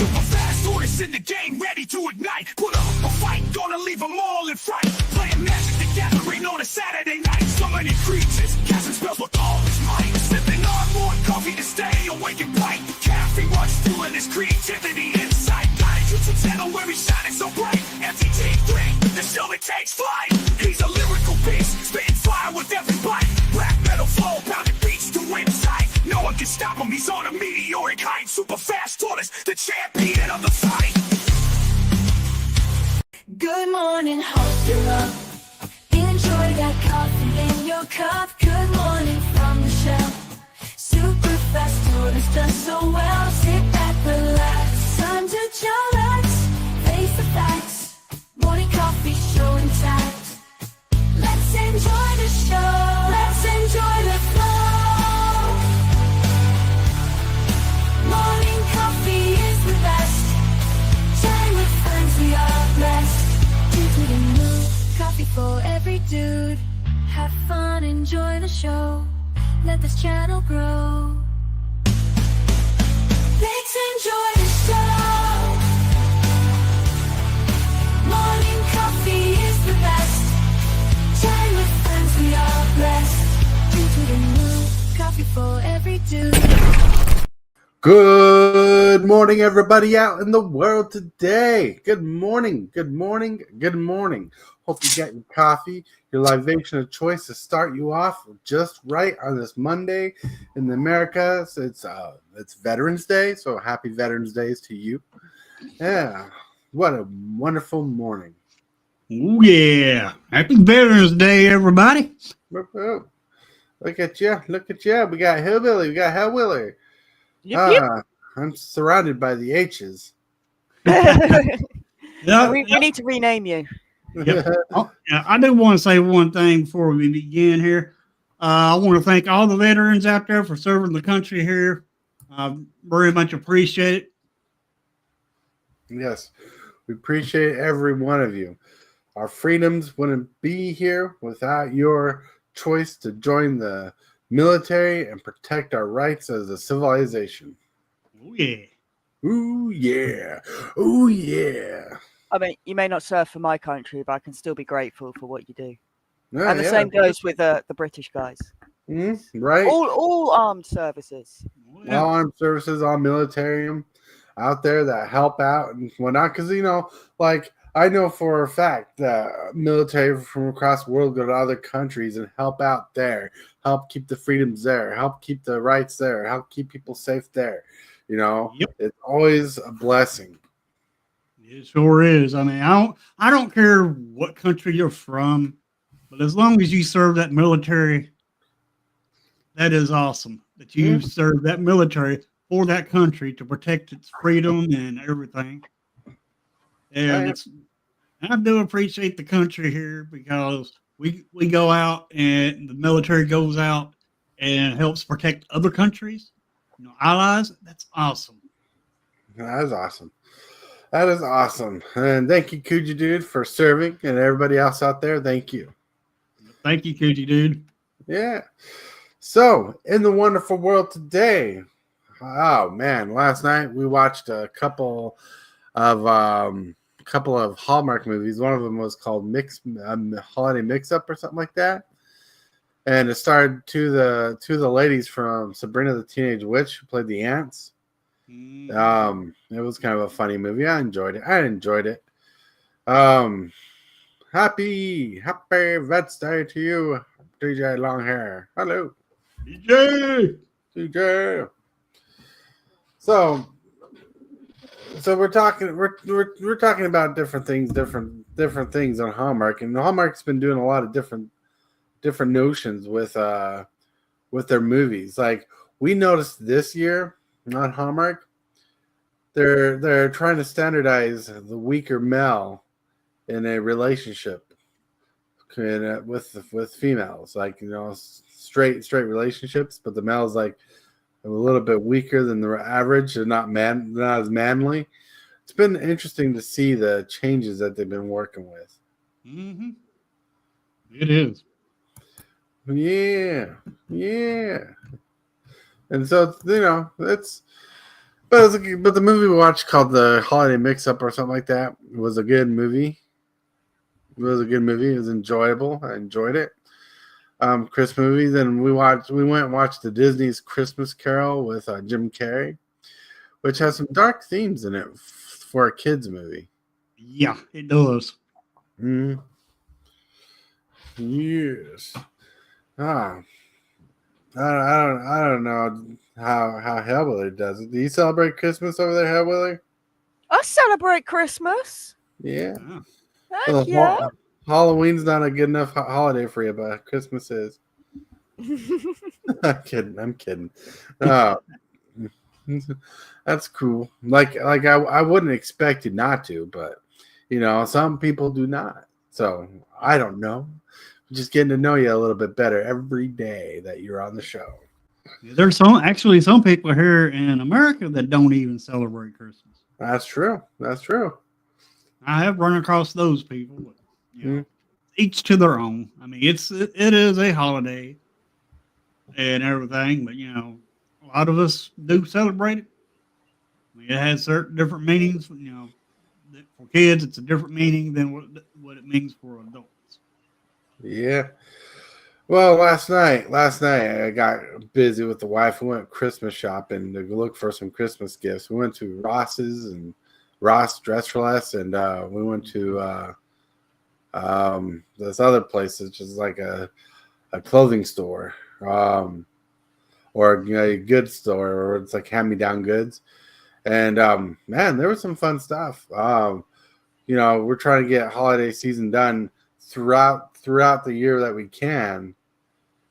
Super fast, orders in the game, ready to ignite. Put up a fight, gonna leave them all in fright. Playing Magic the Gathering on a Saturday night. So many creatures, casting spells with all his might. Sipping on more coffee to stay awake and bright. Caffeine runs fueling his creativity inside. Got a YouTube channel where he's shining so bright. MTG the shell that takes flight. He's a lyrical beast, spitting fire with every bite. Black metal flow, pounding beats to inside. No one can stop him, he's on a meteoric height. Super fast tortoise, the champion of the fight. Good morning, hope you're up. Enjoy that coffee in your cup. Good morning from the shell. Super fast tortoise does so well. Sit back, relax, time to chillax. Face the facts, morning coffee show intact. Let's enjoy the show, let's enjoy the flow. Morning coffee is the best. Chatting with friends, we are blessed. Into the mood, coffee for every dude. Have fun, enjoy the show. Let this channel grow. Let's enjoy the show. Morning coffee is the best. Chatting with friends, we are blessed. Into the mood, coffee for every dude. Good morning, everybody out in the world today. Good morning, good morning, good morning. Hope you got your coffee, your libation of choice to start you off just right on this Monday in the Americas. It's Veterans Day, so happy Veterans Days to you. Yeah, what a wonderful morning. Oh, yeah. Happy Veterans Day, everybody. Look at you, look at you. We got Hillbilly, we got Hellwilly. Yep. I'm surrounded by the H's. We need to rename you. Yep. I do want to say one thing before we begin here. I want to thank all the veterans out there for serving the country here. Very much appreciate it. Yes, we appreciate every one of you. Our freedoms wouldn't be here without your choice to join the military and protect our rights as a civilization. Oh, yeah. Ooh, yeah. Ooh, yeah. I mean, you may not serve for my country, but I can still be grateful for what you do. Oh, And the same goes with the British guys. Right. All armed services. Oh, yeah. All armed services, all military out there that help out and whatnot. Because, like, I know for a fact that military from across the world go to other countries and help out there, help keep the freedoms there, help keep the rights there, help keep people safe there. Yep. It's always a blessing. It sure is. I mean, I don't care what country you're from, but as long as you serve that military, that is awesome. That you serve that military for that country to protect its freedom and everything. And I do appreciate the country here because we go out and the military goes out and helps protect other countries, allies. That's awesome. That is awesome. That is awesome. And thank you, Coogee Dude, for serving, and everybody else out there, thank you. Thank you, Coogee Dude. Yeah. So, in the wonderful world today, oh man, last night we watched a couple of Hallmark movies. One of them was called Holiday Mix-Up or something like that. And it starred two of the ladies from Sabrina the Teenage Witch who played the aunts. It was kind of a funny movie. I enjoyed it. Happy Vets Day to you, DJ Longhair. Hello, DJ. So we're talking about different things on Hallmark, and Hallmark's been doing a lot of different notions with their movies. Like we noticed this year on Hallmark, they're trying to standardize the weaker male in a relationship with females, like straight relationships, but the male's like a little bit weaker than the average and not as manly. It's been interesting to see the changes that they've been working with. Mm-hmm. It is. Yeah. And so, but the movie we watched called The Holiday Mix-Up or something like that was a good movie. It was a good movie. It was enjoyable. I enjoyed it. Christmas movie. Then we went and watched the Disney's Christmas Carol with Jim Carrey, which has some dark themes in it for a kids movie. Yeah, it does. Mm. Yes. Ah. I don't know how Hellbilly does it. Do you celebrate Christmas over there, Hellbilly? I celebrate Christmas. Yeah. Oh. Heck Well, yeah. Halloween's not a good enough holiday for you, but Christmas is. I'm kidding. That's cool. Like I wouldn't expect you not to, but some people do not. So I don't know. Just getting to know you a little bit better every day that you're on the show. There's some people here in America that don't even celebrate Christmas. That's true. That's true. I have run across those people. But, each to their own. I mean, it is a holiday and everything, but a lot of us do celebrate it. I mean, it has certain different meanings. For kids, it's a different meaning than what it means for adults. Yeah. Well, last night I got busy with the wife. We went Christmas shopping to look for some Christmas gifts. We went to Ross's and Ross Dress for Less, and we went to this other place, which is like a clothing store, or a goods store, or it's like hand-me-down goods. And man, there was some fun stuff. We're trying to get holiday season done throughout the year that we can,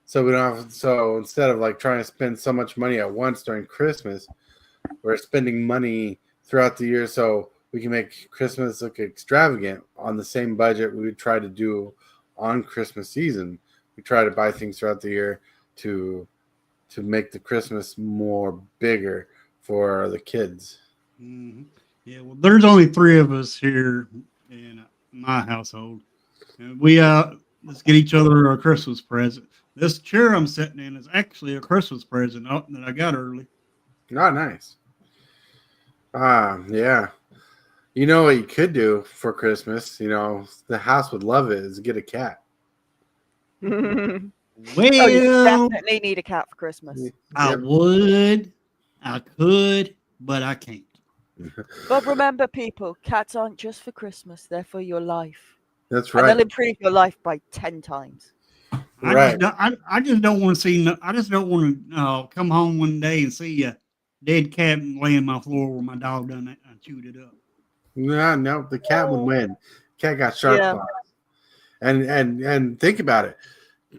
so we don't have. So instead of like trying to spend so much money at once during Christmas, we're spending money throughout the year so we can make Christmas look extravagant on the same budget we would try to do on Christmas season. We try to buy things throughout the year to make the Christmas more bigger for the kids. Mm-hmm. Yeah, well, there's only 3 of us here in my household, and we let's get each other a Christmas present. This chair I'm sitting in is actually a Christmas present that I got early. Not nice. Yeah. You know what you could do for Christmas? The house would love it. Is get a cat. Oh, Well, you definitely need a cat for Christmas. I would, I could, but I can't. But remember, people, cats aren't just for Christmas; they're for your life. That's And right. they'll improve your life by 10 times. Right. I just don't want to see. I just don't want to come home one day and see a dead cat laying on my floor where my dog done it and chewed it up. No, the cat would win. Cat got sharp claws. And think about it.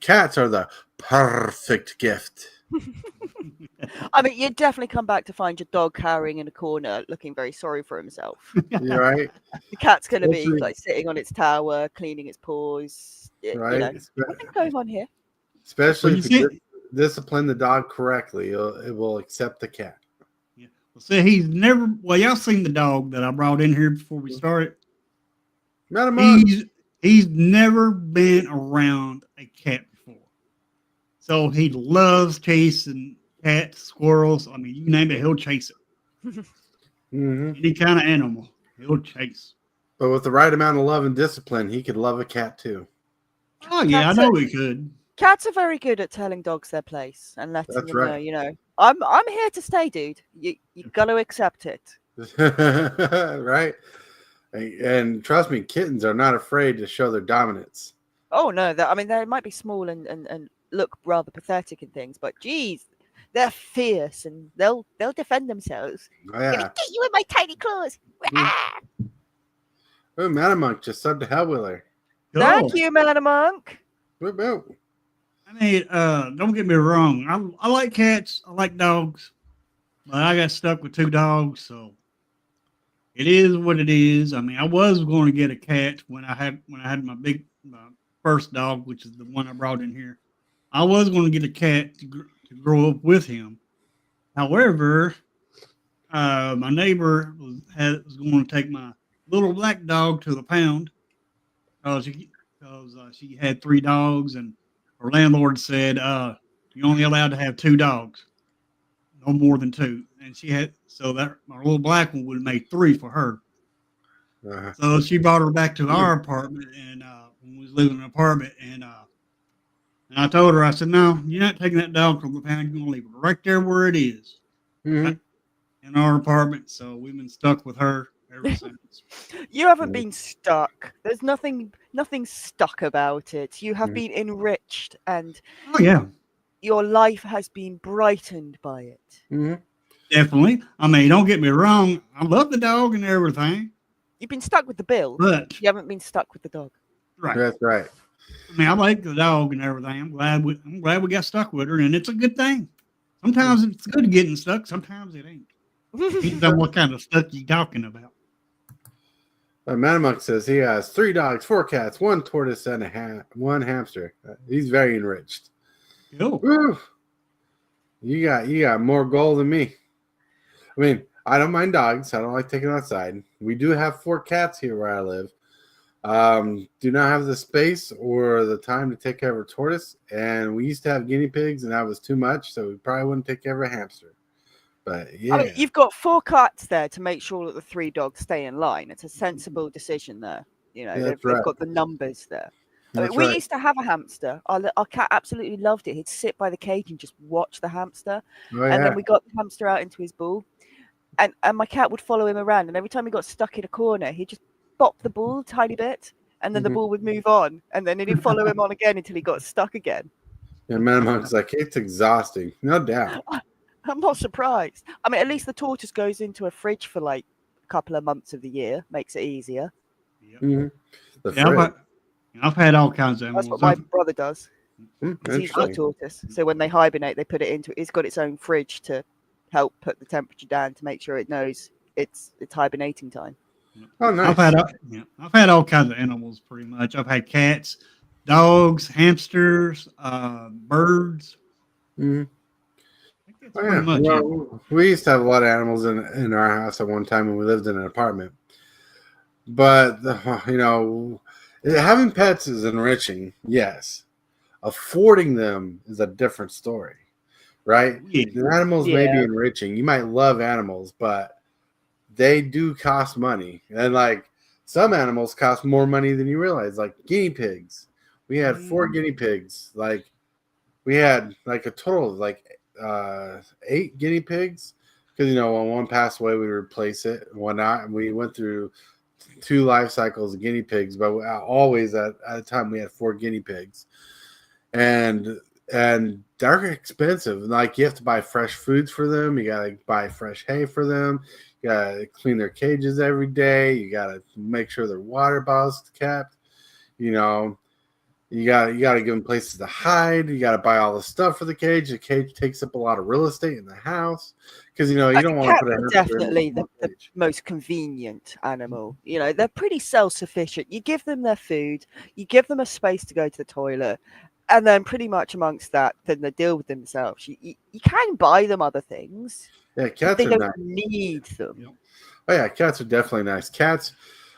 Cats are the perfect gift. I mean, you'd definitely come back to find your dog cowering in a corner, looking very sorry for himself. You're right. The cat's going to be Especially- like sitting on its tower, cleaning its paws. Right. Nothing going on here. Especially Well, if you you discipline the dog correctly, it will accept the cat. Yeah. Well, see, he's never. Well, y'all seen the dog that I brought in here before we started. Not a month. He's never been around a cat before, so he loves chasing cats, squirrels. I mean, you name it, he'll chase it. Mm-hmm. Any kind of animal, he'll chase. But with the right amount of love and discipline, he could love a cat too. Oh yeah, I know he could. Cats are very good at telling dogs their place and letting That's them right. know, I'm here to stay, dude. You got to accept it. Right? And trust me, kittens are not afraid to show their dominance. Oh no, they might be small and look rather pathetic and things, but geez, they're fierce and they'll defend themselves. Oh, I'm yeah. gonna get you with my tiny claws. Oh, Matamonk just subbed to Hellwiller. Thank you, Manamonk. Whoop, whoop. I mean, don't get me wrong. I like cats. I like dogs, but I got stuck with 2 dogs, so it is what it is. I mean, I was going to get a cat when I had my big first dog, which is the one I brought in here. I was going to get a cat to grow up with him. However, my neighbor was going to take my little black dog to the pound because she had 3 dogs, and her landlord said you're only allowed to have 2 dogs, no more than 2. and she had so that my little black one would have made 3 for her. Uh-huh. So she brought her back to our apartment, and when we was living in an apartment, and I told her, I said, "No, you're not taking that dog from the pound. You're gonna leave it right there where it is, Mhm. right in our apartment." So we've been stuck with her ever since. You haven't been stuck. There's nothing stuck about it. You have Mhm. been enriched, and Oh yeah, your life has been brightened by it. Mhm. definitely. I mean, don't get me wrong. I love the dog and everything, You've been stuck with the bill. but You haven't been stuck with the dog. right. That's right. I mean, I like the dog and everything. I'm glad we got stuck with her, and it's a good thing. Sometimes it's good getting stuck. Sometimes it ain't. Depends on what kind of stuck you talking about. Manamunk says he has 3 dogs, 4 cats, 1 tortoise, and 1 hamster. He's very enriched. Cool. Woo. You got more gold than me. I mean, I don't mind dogs. I don't like taking them outside. We do have 4 cats here where I live. Do not have the space or the time to take care of a tortoise, and we used to have guinea pigs, and that was too much, so we probably wouldn't take care of a hamster. But yeah, I mean, you've got 4 cats there to make sure that the 3 dogs stay in line. It's a sensible decision there. You know, Yeah, they've, that's right. they've got the numbers there. I That's mean, we right. used to have a hamster. Our cat absolutely loved it. He'd sit by the cage and just watch the hamster. Oh, And yeah. then we got the hamster out into his ball. And my cat would follow him around. And every time he got stuck in a corner, he'd just bop the ball a tiny bit. And then the Mhm. ball would move on. And then he'd follow him on again until he got stuck again. And Manamonk's like, it's exhausting, no doubt. I'm not surprised. I mean, at least the tortoise goes into a fridge for like a couple of months of the year. Makes it easier. Yep. Mhm. The Yeah, fridge. I've had all kinds of That's animals. what my brother does. Hmm, 'Cause he's got a interesting. tortoise. So when they hibernate, they put it into. It's got its own fridge to help put the temperature down to make sure it knows it's hibernating time. Oh, nice. I've had all kinds of animals pretty much. I've had cats, dogs, hamsters, birds. Mhm. I think that's Oh, pretty yeah. much it. Well, we used to have a lot of animals in our house at one time when we lived in an apartment. But, having pets is enriching, yes. Affording them is a different story, right? Yeah. The animals may be Yeah. enriching. You might love animals, but they do cost money. And, like, some animals cost more money than you realize, like guinea pigs. We had 4 guinea pigs. Like, we had, like, a total of, like, 8 guinea pigs. Because, when one passed away, we replace it and whatnot. And we went through 2 life cycles of guinea pigs, but always at a time we had 4 guinea pigs, and they're expensive. Like, you have to buy fresh foods for them. You gotta buy fresh hay for them. You gotta clean their cages every day. You gotta make sure their water bottles kept. You gotta give them places to hide. You gotta buy all the stuff for the cage. The cage takes up a lot of real estate in the house because you don't want to put a hamster in Definitely the the cage. most convenient animal. They're pretty self-sufficient. You give them their food, you give them a space to go to the toilet, and then pretty much amongst that, then they deal with themselves. You can buy them other things, Yeah, but cats they are don't nice. need them. Yep. Oh yeah, cats are definitely nice. Cats,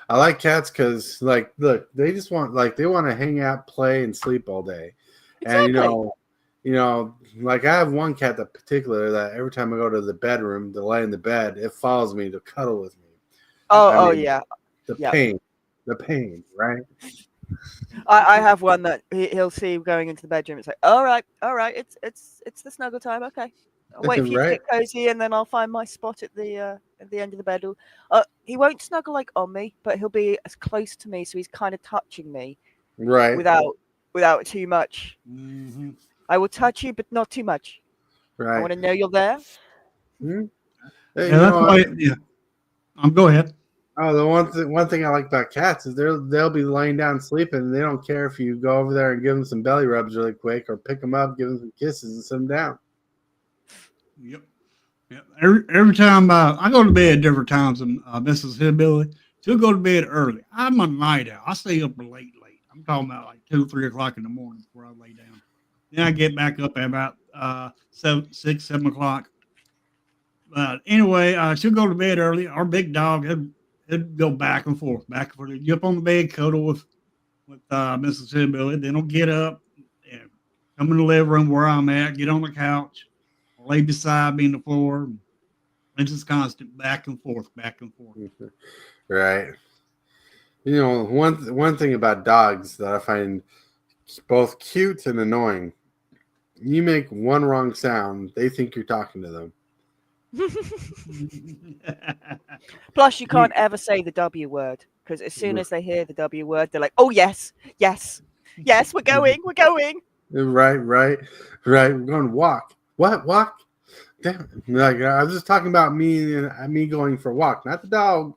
I like cats because, like, look, they just they want to hang out, play, and sleep all day. Exactly. And like, I have one cat that particular that every time I go to the bedroom to lay in the bed, it follows me to cuddle with me. I mean, Yeah. The Yeah. pain, right? I have one that he'll see going into the bedroom. It's like, all right, it's the snuggle time. Okay, I'll wait for you to Right. get cozy, and then I'll find my spot at the end of the bed. He won't snuggle like on me, but he'll be as close to me, so he's kind of touching me Right. without too much. Mm-hmm. I will touch you, but not too much. I Right. want to know you're there. Hmm? Yeah, You that's know, why. Yeah. Go ahead. Oh, the one thing I like about cats is they'll be laying down sleeping, and they don't care if you go over there and give them some belly rubs really quick, or pick them up, give them some kisses, and sit them down. Yep. Yep. Every time I go to bed different times, and Mrs. Hillbilly, she'll go to bed early. I'm a night owl. I stay up late. I'm talking about like 2, 3 o'clock in the morning before I lay down. Then I get back up at about 6, 7 o'clock. But anyway, she'll go to bed early. Our big dog, he'd go back and forth. He'd jump on the bed, cuddle with Mrs. Hillbilly. Then he'll get up and come in the living room where I'm at, get on the couch, lay beside me on the floor. It's just constant back and forth, back and forth. Right. You know, one thing about dogs that I find both cute and annoying. You make one wrong sound, they think you're talking to them. Plus, you can't ever say the W word because as soon as they hear the W word, they're like, "Oh yes, yes, yes, we're going, we're going." Right. We're going to walk. What walk? Damn. Like I was just talking about me going for a walk, not the dog.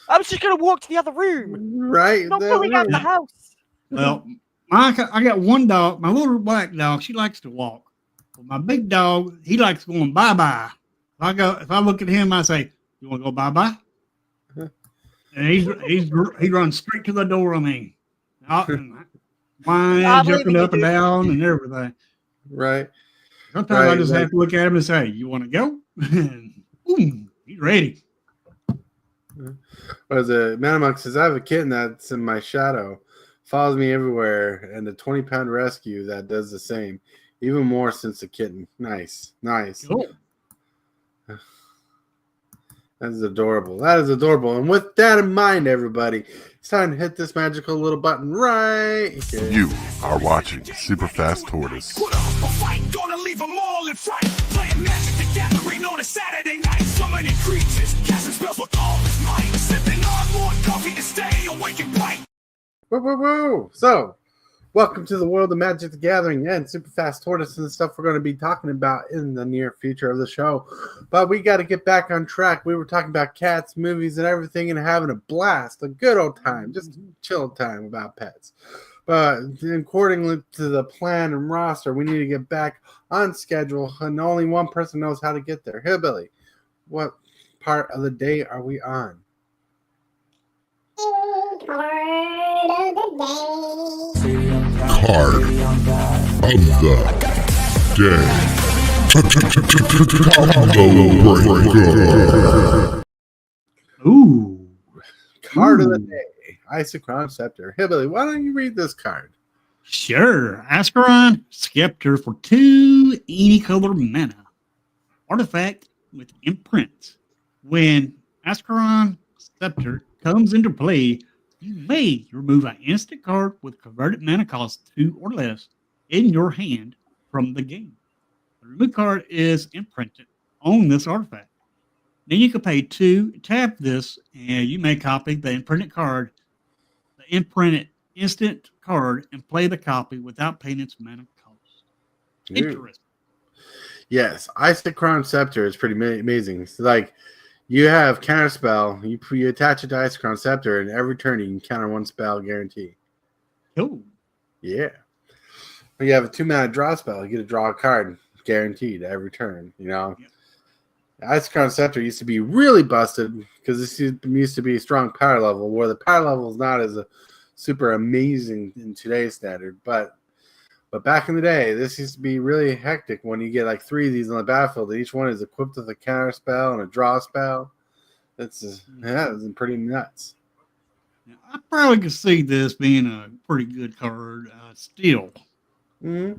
I was just gonna walk to the other room. Right. Not going out the house. Well, I got one dog, my little black dog. She likes to walk. But my big dog, he likes going bye bye. If I look at him, I say, "You want to go bye bye?" And he runs straight to the door. I mean, whining, jumping up and down, and everything. Right. Sometimes I just have to look at him and say, "You want to go?" And boom, he's ready. As a Manamux says, I have a kitten that's in my shadow, follows me everywhere, and a 20-pound rescue that does the same. Even more since the kitten. Nice. Cool. That is adorable. And with that in mind, everybody, it's time to hit this magical little button right here. You are watching Super Fast Tortoise. Put up a fight, gonna leave them all in fright. Playing Magic the Gathering on a Saturday night. Summoning creatures, casting spells with all his might. Sipping on more coffee to stay awake and bright. Woo. So, welcome to the world of Magic the Gathering and Super Fast Tortoise and the stuff we're going to be talking about in the near future of the show. But we got to get back on track. We were talking about cats, movies, and everything and having a blast, a good old time, just chill time about pets. But according to the plan and roster, we need to get back on schedule, and only one person knows how to get there. Hillbilly, what part of the day are we on? Card of the day. Ooh. Card of the day. Isochron Scepter. Hillbilly, why don't you read this card? Sure. Ascaron Scepter for 2 any color mana. Artifact with imprint. When Ascaron Scepter comes into play, you may remove an instant card with converted mana cost 2 or less in your hand from the game. The removed card is imprinted on this artifact. Then you can pay 2, tap this, and you may copy the imprinted card, the imprinted instant card, and play the copy without paying its mana cost. Interesting. Yes, Isochron Scepter is pretty amazing. It's like you have counter spell, you attach it to Isochron Scepter, and every turn you can counter one spell guarantee. Cool. Yeah. When you have a 2-mana draw spell, you get to draw a card guaranteed every turn, you know. Yep. Isochron Scepter used to be really busted because this used to be a strong power level, where the power level is not as super amazing in today's standard, but back in the day, this used to be really hectic when you get like 3 of these on the battlefield. Each one is equipped with a counter spell and a draw spell. It's pretty nuts. I probably could see this being a pretty good card still. Mm-hmm.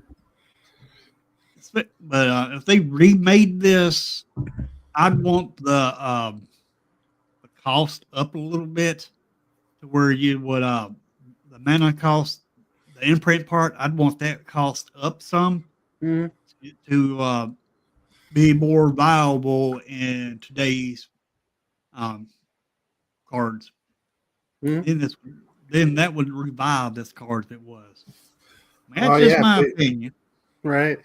But if they remade this, I'd want the cost up a little bit to where you would the mana cost, the imprint part, I'd want that cost up some to be more viable in today's cards. Then that would revive this card if it was. I mean, that's just my opinion. Right.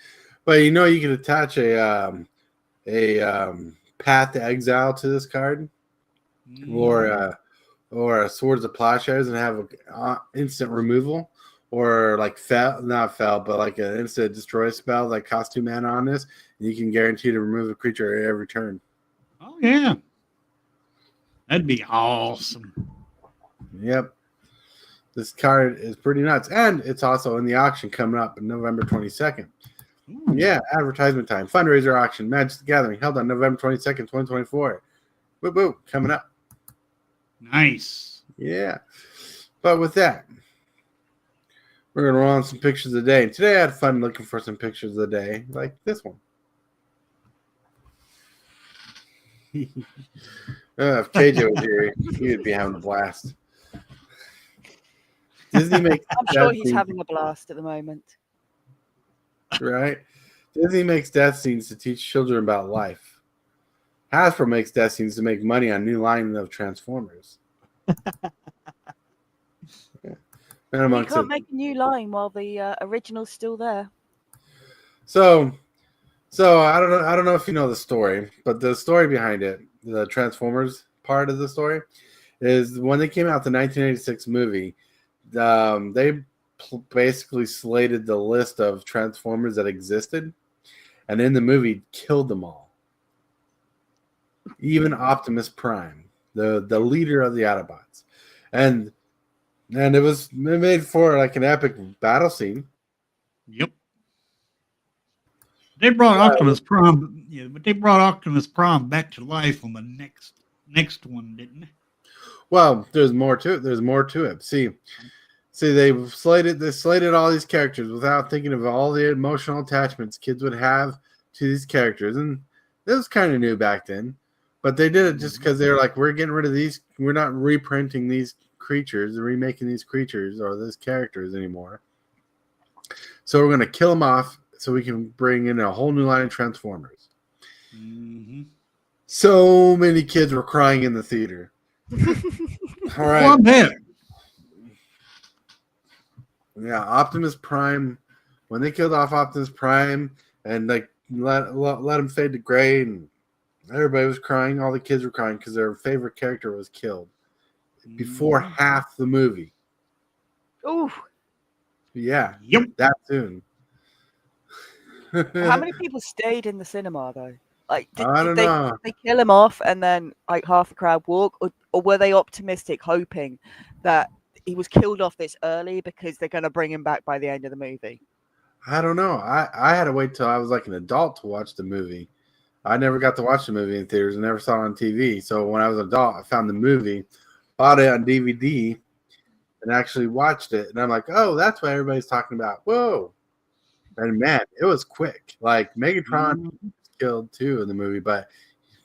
But you know you can attach a Path to Exile to this card, or a Swords of Plowshares and have an instant removal, or like not fell, but like an instant destroy spell that costs 2 mana on this, and you can guarantee to remove a creature every turn. Oh yeah, that'd be awesome. Yep. This card is pretty nuts, and it's also in the auction coming up on November 22nd. Ooh. Yeah, advertisement time. Fundraiser auction, Magic the Gathering, held on November 22nd, 2024. Woo, coming up. Nice. Yeah. But with that, we're going to roll on some pictures of the day. Today I had fun looking for some pictures of the day, like this one. If KJ was here, he would be having a blast. Disney makes I'm sure death he's scenes, having a blast at the moment. right? Disney makes death scenes to teach children about life. Hasbro makes death scenes to make money on new line of Transformers. Yeah. And You amongst can't it. make a new line while the original's still there. So I don't know if you know the story, but the story behind it, the Transformers part of the story, is when they came out the 1986 movie, they basically slated the list of Transformers that existed, and in the movie killed them all. Even Optimus Prime, the leader of the Autobots, and it made for like an epic battle scene. Yep. They brought Optimus Prime, yeah, but they brought Optimus Prime back to life on the next one, didn't they? Well, there's more to it. There's more to it. See, they slated all these characters without thinking of all the emotional attachments kids would have to these characters, and it was kind of new back then. But they did it just because they were like, we're getting rid of these. We're not reprinting these creatures, remaking these creatures or these characters anymore. So we're going to kill them off so we can bring in a whole new line of Transformers. Mm-hmm. So many kids were crying in the theater. All right. Well, I bet. Yeah, Optimus Prime. When they killed off Optimus Prime and like let him fade to gray, and everybody was crying. All the kids were crying because their favorite character was killed before half the movie. Ooh. Yeah. Yep. That soon. How many people stayed in the cinema though? Like, I don't did know. they kill him off and then like half the crowd walk, or were they optimistic, hoping that he was killed off this early because they're going to bring him back by the end of the movie? I don't know. I had to wait till I was like an adult to watch the movie. I never got to watch the movie in theaters and never saw it on TV. So when I was an adult, I found the movie, bought it on DVD, and actually watched it. And I'm like, oh, that's what everybody's talking about. Whoa. And man, it was quick. Like Megatron was killed too in the movie, but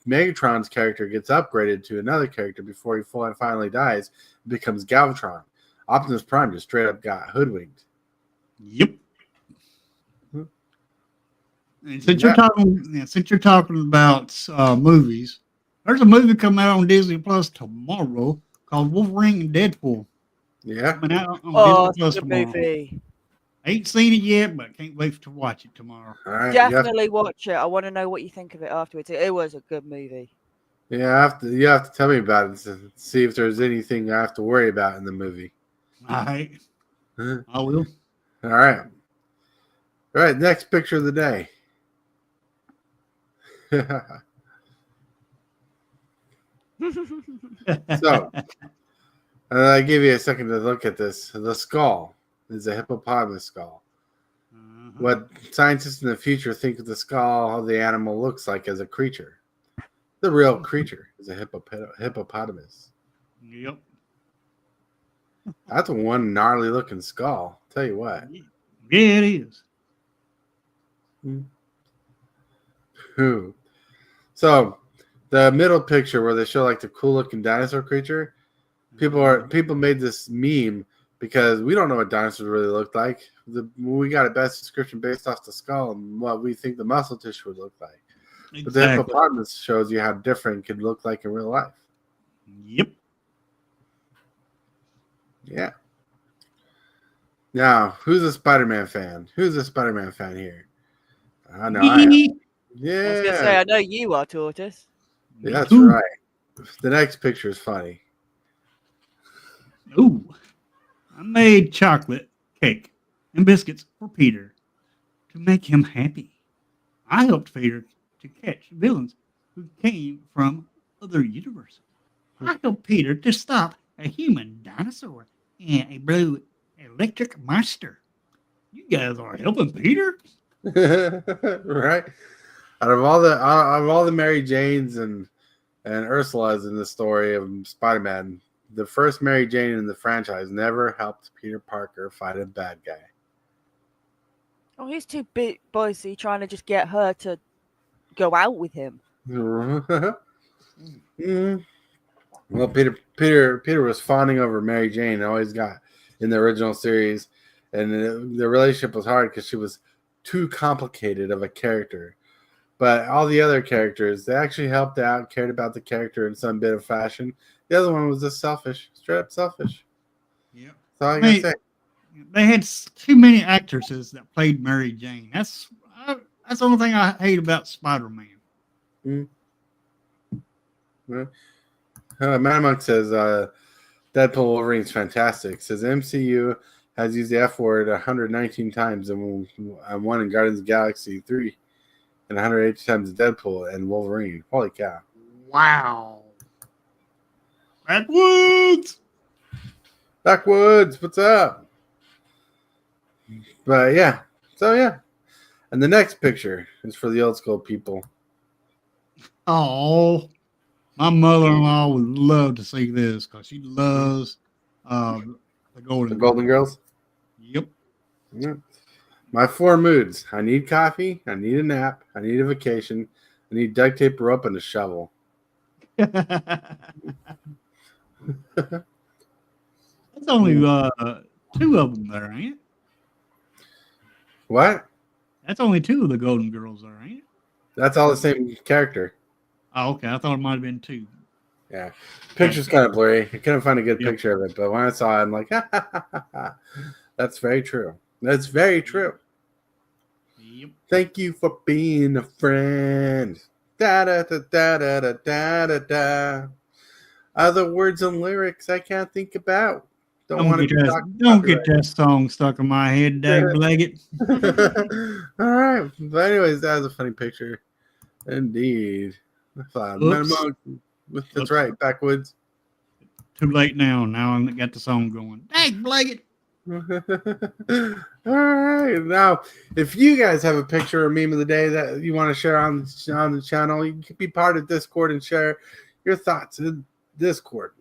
Megatron's character gets upgraded to another character before he finally dies, becomes Galvatron. Optimus Prime just straight up got hoodwinked. Yep. And since you're talking about movies, there's a movie coming out on Disney Plus tomorrow called Wolverine and Deadpool. Yeah. Coming out on Oh, Disney Plus it's a good tomorrow. movie. Ain't seen it yet, but can't wait to watch it tomorrow. All right. Definitely watch it. I want to know what you think of it afterwards. It was a good movie. Yeah, you have to tell me about it to see if there's anything I have to worry about in the movie. All right. Huh? I will. All right. All right, next picture of the day. So, I give you a second to look at this. The skull is a hippopotamus skull. What scientists in the future think of the skull, how the animal looks like as a creature. The real creature is a hippopotamus. Yep. That's one gnarly looking skull. Tell you what. Yeah, it is. Who? So the middle picture where they show like the cool looking dinosaur creature, people made this meme because we don't know what dinosaurs really looked like. We got a best description based off the skull and what we think the muscle tissue would look like. Exactly. But the hippopotamus shows you how different it could look like in real life. Yep. Yeah. Now, who's a Spider-Man fan? Who's a Spider-Man fan here? I know I am. I was Yeah. going to say, I know you are, Tortoise. Yeah, that's right. The next picture is funny. Ooh. I made chocolate cake and biscuits for Peter to make him happy. I helped Peter to catch villains who came from other universes. I helped Peter to stop a human dinosaur and a blue electric monster. You guys are helping Peter? Right? Out of all the Mary Janes and Ursulas in the story of Spider-Man, the first Mary Jane in the franchise never helped Peter Parker fight a bad guy. Oh, he's too busy trying to just get her to go out with him. Mm. Well, Peter was fawning over Mary Jane. Always got in the original series, and the relationship was hard because she was too complicated of a character. But all the other characters, they actually helped out, cared about the character in some bit of fashion. The other one was just selfish, straight up selfish. Yep. That's all I I gotta mean, say. they had too many actresses that played Mary Jane. That's the only thing I hate about Spider-Man. Mm. Mad Monk says Deadpool Wolverine's fantastic. Says MCU has used the F word 119 times and one in Guardians of the Galaxy 3 and 180 times in Deadpool and Wolverine. Holy cow. Wow. Backwoods. Backwoods, what's up? But yeah. So yeah. And the next picture is for the old school people. Oh, my mother-in-law would love to see this because she loves the Golden The Golden Girls. Yep. Yeah. My 4 moods. I need coffee. I need a nap. I need a vacation. I need duct tape, rope, and a shovel. That's only 2 of them there, ain't it? What? That's only 2 of the Golden Girls there, ain't it? That's all the same character. Oh, okay. I thought it might have been 2. Yeah. Picture's kind of blurry. I couldn't find a good Yep. picture of it, but when I saw it, I'm like, that's very true. That's very true. Yep. Thank you for being a friend. Da da da da da da da da da. Other words and lyrics I can't think about. Don't want to be talking Don't get that song stuck in my head, Dave Leggett. All right. But anyways, that was a funny picture. Indeed. I thought, that's Oops. right. Backwoods. Too late now. Now I got the song going. Dave Leggett. All right. Now, if you guys have a picture or meme of the day that you want to share on the channel, you can be part of Discord and share your thoughts in Discord.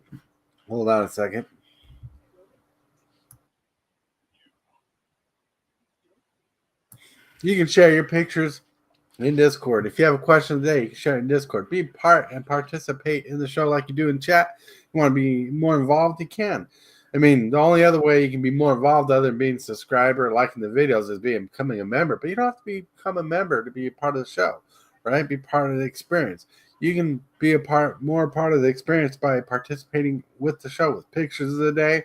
Hold on a second. You can share your pictures in Discord. If you have a question today, you can share it in Discord. Be part and participate in the show like you do in chat. You want to be more involved, you can. I mean, the only other way you can be more involved other than being a subscriber, liking the videos, is becoming a member. But you don't have to become a member to be a part of the show, right? Be part of the experience. You can be more part of the experience by participating with the show, with pictures of the day,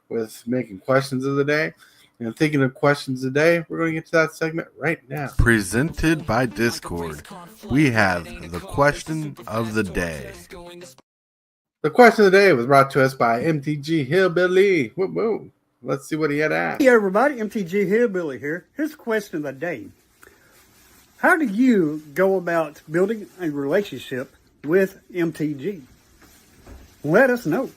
with making questions of the day. And thinking of questions a day, we're going to get to that segment right now. Presented by Discord, we have the question of the day. The question of the day was brought to us by MTG Hillbilly. Woo woo. Let's see what he had asked. Hey everybody, MTG Hillbilly here. Here's the question of the day. How do you go about building a relationship with MTG? Let us know.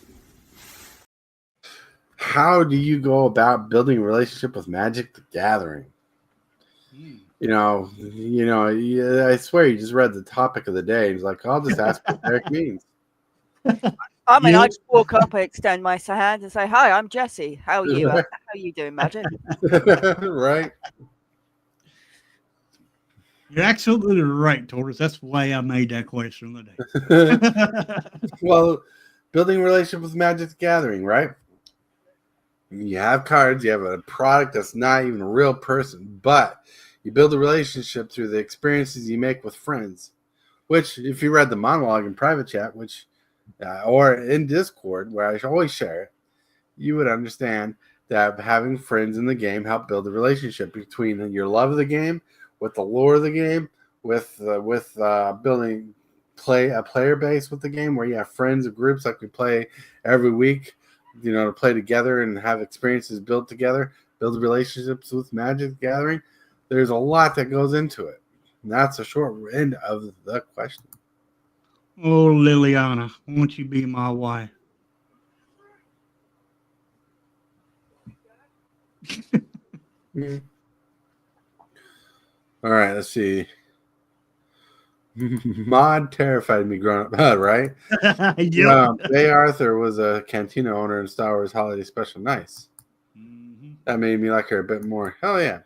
How do you go about building a relationship with Magic the Gathering? You know, I swear you just read the topic of the day. He's like, I'll just ask what Eric means. I mean, You- I just walk up, I extend my hand and say, "Hi, I'm Jesse. How are you? How are you doing, Magic?" Right? You're absolutely right, Torres. That's why I made that question of the day. Well, building a relationship with Magic the Gathering, right? You have cards, you have a product that's not even a real person, but you build a relationship through the experiences you make with friends, which, if you read the monologue in private chat, or in Discord, where I always share it, you would understand that having friends in the game help build a relationship between your love of the game, with the lore of the game, with building a player base with the game, where you have friends and groups like we play every week, to play together and have experiences built together, build relationships with Magic the Gathering. There's a lot that goes into it. And that's the short end of the question. Oh, Liliana, won't you be my wife? All right, let's see. Mod terrified me growing up, right? Yep. Bay Arthur was a cantina owner in Star Wars Holiday Special. Nice. That made me like her a bit more. Hell yeah.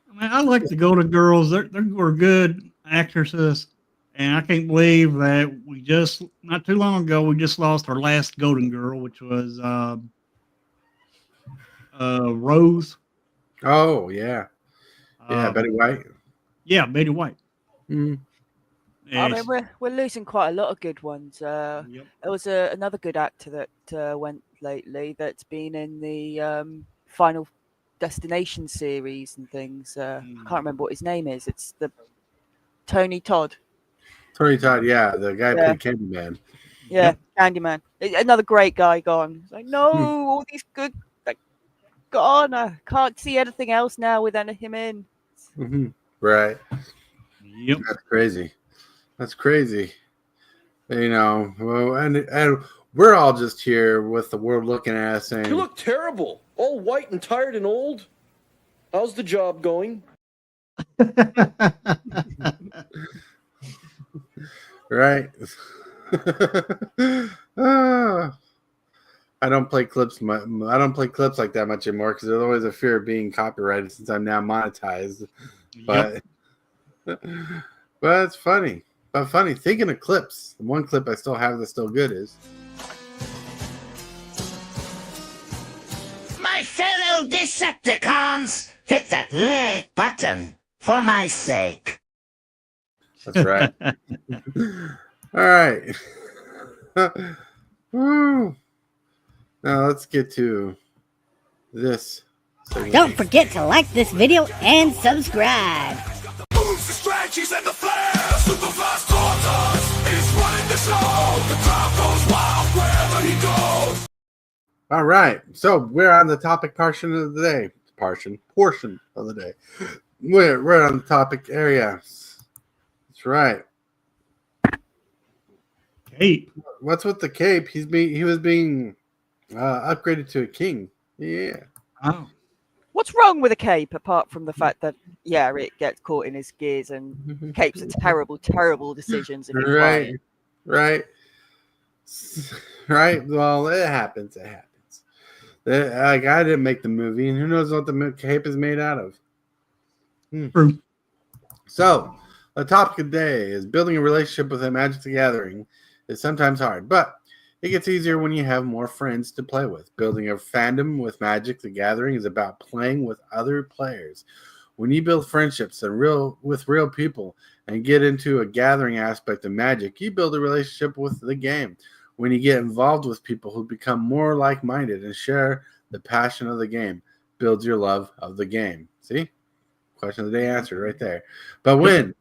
I mean, I like the Golden Girls. They were good actresses, And I can't believe that we just, not too long ago, we just lost our last golden girl, which was Rose. Oh yeah, yeah, Betty White. Yeah, Betty White. Mhm. I And mean, we're losing quite a lot of good ones. yep. There was another good actor that went lately that's been in the Final Destination series and things. I can't remember what his name is. It's the Tony Todd. Tony Todd, yeah, the guy who Yeah, played Candyman. yeah, Yep. Candyman. Another great guy gone. It's like, no, Hmm. all these good, like, gone. I can't see anything else now with him in. Mhm. Right, Yep. that's crazy. That's crazy. You know, well, and we're all just here with the world looking at us saying, You look terrible. All white and tired and old. How's the job going? right? Ah, I don't play clips. I don't play clips like that much anymore because there's always a fear of being copyrighted since I'm now monetized. Yep. But but it's funny. But funny. Thinking of clips, the one clip I still have that's still good is. My fellow Decepticons, hit that red button for my sake. That's right. All right. Woo. Now let's get to this. Don't forget to like this video and subscribe. Moves, the strategies, and the flair. Supervised tortures is running the show. The crowd goes wild wherever he goes. All right. So we're on the topic portion of the day. Portion of the day. We're on the topic area. That's right. Cape. What's with the cape? He was being upgraded to a king. Yeah. Oh. What's wrong with a cape apart from the fact that it gets caught in his gears and capes are terrible, terrible decisions if you're Right. flying. Right. Well, it happens. Like I didn't make the movie, and who knows what the cape is made out of. True. So, the topic of the day is building a relationship with a Magic the Gathering is sometimes hard, but it gets easier when you have more friends to play with. Building a fandom with Magic the Gathering is about playing with other players. When you build friendships with real people and get into a gathering aspect of Magic, you build a relationship with the game. When you get involved with people who become more like-minded and share the passion of the game, builds your love of the game. See? Question of the day answered right there. But when?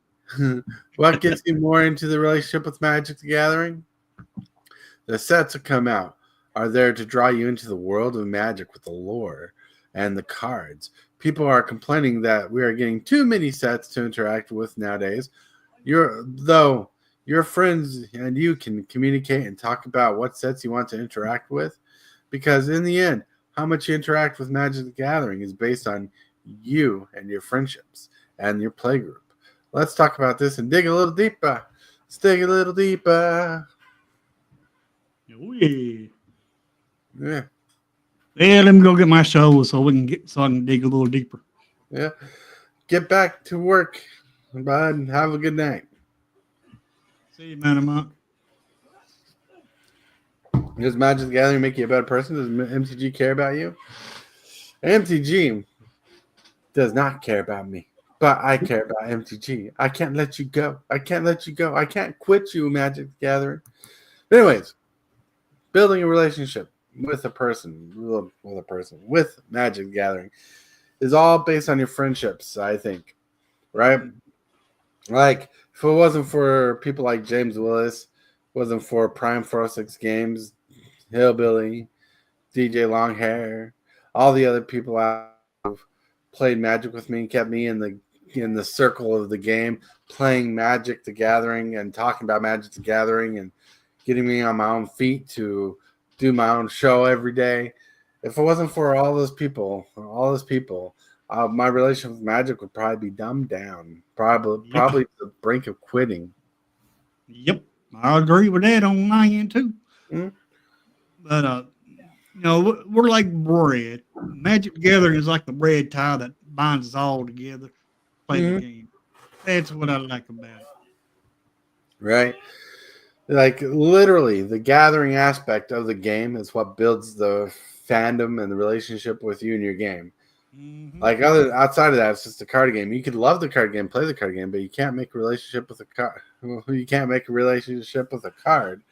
What gets you more into the relationship with Magic the Gathering? The sets that come out are there to draw you into the world of Magic with the lore and the cards. People are complaining that we are getting too many sets to interact with nowadays. Though your friends and you can communicate and talk about what sets you want to interact with, because in the end, how much you interact with Magic the Gathering is based on you and your friendships and your playgroup. Let's talk about this and dig a little deeper. Let's dig a little deeper. Oh yeah. Yeah. Yeah, let me go get my shovel so I can dig a little deeper. Yeah. Get back to work, bud. Have a good night. See you, man. Monk. Does Magic the Gathering make you a better person? Does MTG care about you? MTG does not care about me, but I care about MTG. I can't let you go. I can't quit you, Magic the Gathering. But anyways, building a relationship with a person, with Magic the Gathering is all based on your friendships, I think. Right? Like, if it wasn't for people like James Willis, wasn't for Prime 406 Games, Hillbilly, DJ Longhair, all the other people out who've played Magic with me and kept me in the circle of the game, playing Magic the Gathering and talking about Magic the Gathering and getting me on my own feet to do my own show every day. If it wasn't for all those people, my relationship with Magic would probably be dumbed down, probably to the brink of quitting. Yep, I agree with that on my end too. Mm-hmm. But we're like bread. Magic the Gathering is like the bread tie that binds us all together. Play the game. That's what I like about it. right? Like literally, the gathering aspect of the game is what builds the fandom and the relationship with you and your game. Like outside of that, it's just a card game. You could love the card game, play the card game, but you can't make a relationship with a card. You can't make a relationship with a card.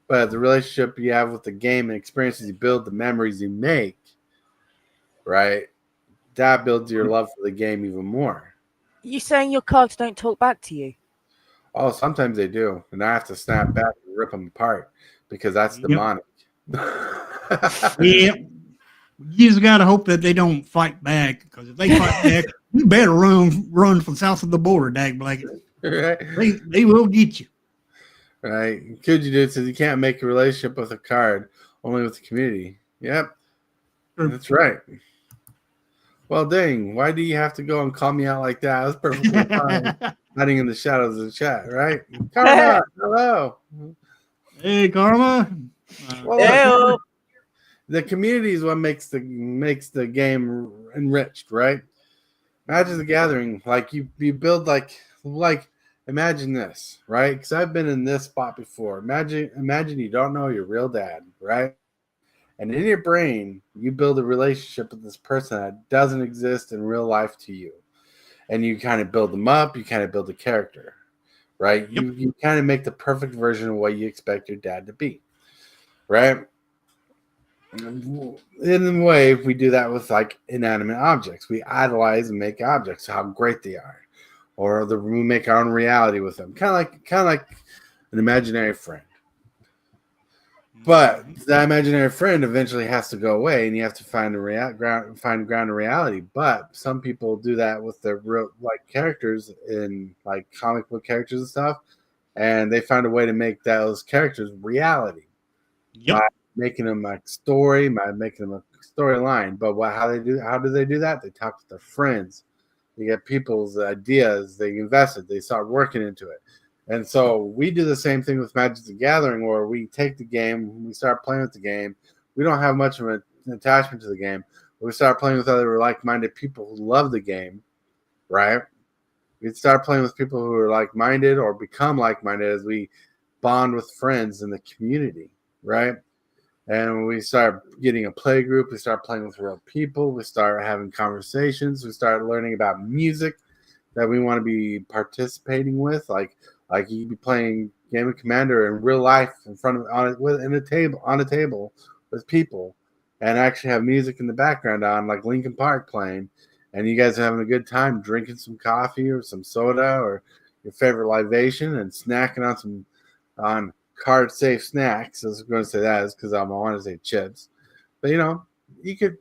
But the relationship you have with the game and experiences you build, the memories you make, right? That builds your love for the game even more. You saying your cards don't talk back to you? Oh, sometimes they do, and I have to snap back and rip them apart because that's demonic. Yeah. You just got to hope that they don't fight back, because if they fight back, you better run from south of the border, dag blanket. Right? They will get you. Right. Could you do it says you can't make a relationship with a card, only with the community. Yep. That's right. Well, dang, why do you have to go and call me out like that? That's perfectly fine. Hiding in the shadows of the chat, right? Karma, hello. Hey, Karma. Well, the community is what makes the game enriched, right? Magic the Gathering, like you build like imagine this, right? Because I've been in this spot before. Imagine you don't know your real dad, right? And in your brain, you build a relationship with this person that doesn't exist in real life to you. And you kind of build them up, you kind of build a character, right? Yep. You kind of make the perfect version of what you expect your dad to be, right? In a way, we do that with like inanimate objects. We idolize and make objects, how great they are. Or we make our own reality with them. Kind of like an imaginary friend. But that imaginary friend eventually has to go away, and you have to find ground of reality. But some people do that with their real like characters in like comic book characters and stuff, and they find a way to make those characters reality. Yep. By making them a story, by making them a storyline. But how do they do that? They talk to their friends. They get people's ideas. They invest it. They start working into it. And so we do the same thing with Magic the Gathering, where we take the game, we start playing with the game. We don't have much of an attachment to the game. We start playing with other like-minded people who love the game, right? We start playing with people who are like-minded or become like-minded as we bond with friends in the community, right? And we start getting a play group. We start playing with real people. We start having conversations. We start learning about music that we want to be participating with, like you could be playing Game of Commander in real life in front of on a table with people, and actually have music in the background on, like Linkin Park playing, and you guys are having a good time drinking some coffee or some soda or your favorite libation and snacking on card safe snacks. I was going to say that is because I want to say chips, but you could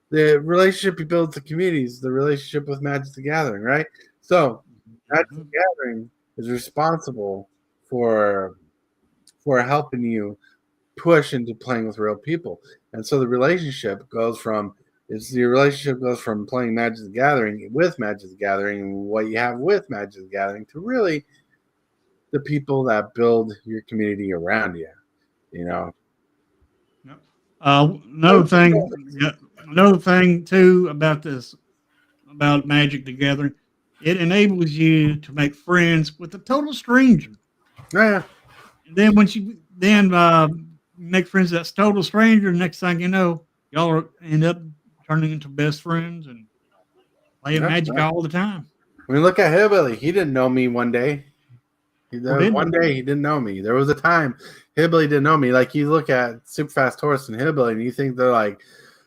the relationship you build with the communities, the relationship with Magic the Gathering, right? So Magic the Gathering is responsible for helping you push into playing with real people. And so the relationship goes from playing Magic the Gathering with Magic the Gathering and what you have with Magic the Gathering to really the people that build your community around you, Another thing too about Magic the Gathering, it enables you to make friends with a total stranger. Yeah. And then once you make friends with that total stranger, next thing you know, y'all end up turning into best friends and playing Magic all the time. I mean, look at Hillbilly. He didn't know me one day. One day he didn't know me. There was a time Hillbilly didn't know me. Like you look at Superfast Horse and Hillbilly, and you think they're like